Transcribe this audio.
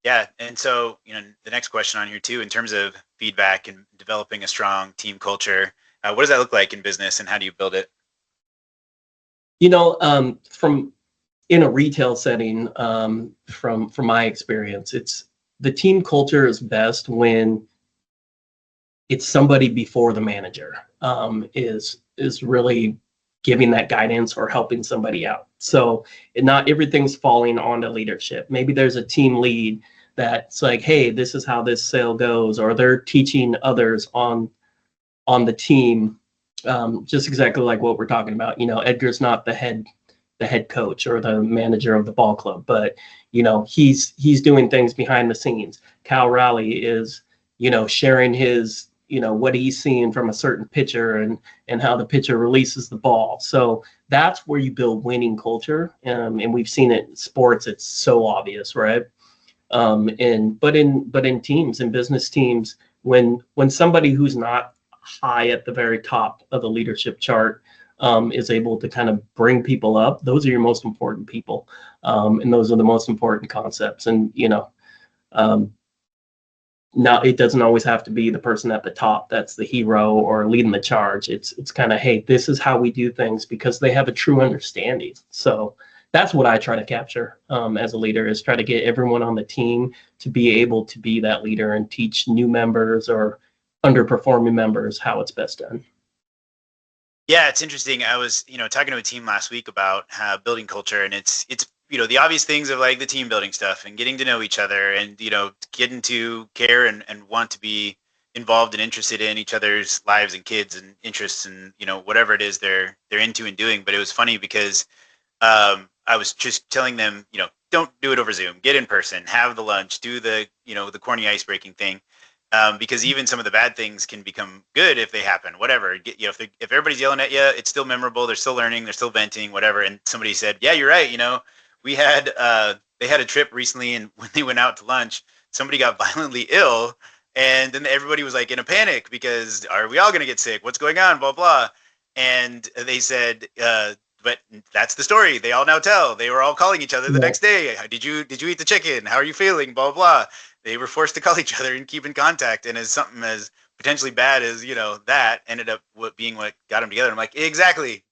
Yeah. And so, the next question on here too, in terms of feedback and developing a strong team culture, what does that look like in business and how do you build it? From in a retail setting, from my experience, it's the team culture is best when it's somebody before the manager is really giving that guidance or helping somebody out. So not everything's falling onto leadership. Maybe there's a team lead that's like, hey, this is how this sale goes, or they're teaching others on the team, just exactly like what we're talking about. Edgar's not the head coach or the manager of the ball club, but he's doing things behind the scenes. Cal Raleigh is sharing his what he's seeing from a certain pitcher and how the pitcher releases the ball. So that's where you build winning culture, and we've seen it in sports. It's so obvious, right? And but in teams, in business teams, when somebody who's not high at the very top of the leadership chart is able to kind of bring people up, those are your most important people, and those are the most important concepts. And um, now it doesn't always have to be the person at the top that's the hero or leading the charge. It's kind of, hey, this is how we do things, because they have a true understanding. So that's what I try to capture as a leader, is try to get everyone on the team to be able to be that leader and teach new members or underperforming members how it's best done. Yeah, it's interesting. I was, talking to a team last week about building culture, and it's the obvious things of like the team building stuff and getting to know each other, and getting to care and want to be involved and interested in each other's lives and kids and interests and whatever it is they're into and doing. But it was funny because I was just telling them, don't do it over Zoom. Get in person, have the lunch, do the corny ice breaking thing. Because even some of the bad things can become good if they happen. Whatever, if everybody's yelling at you, it's still memorable. They're still learning. They're still venting. Whatever. And somebody said, "Yeah, you're right. We had they had a trip recently, and when they went out to lunch, somebody got violently ill, and then everybody was like in a panic because are we all going to get sick? What's going on? Blah blah." And they said, "But that's the story. They all now tell. They were all calling each other the Yeah. next day. Did you eat the chicken? How are you feeling? Blah blah." They were forced to call each other and keep in contact. And as something as potentially bad as that ended up being what got them together. I'm like, exactly.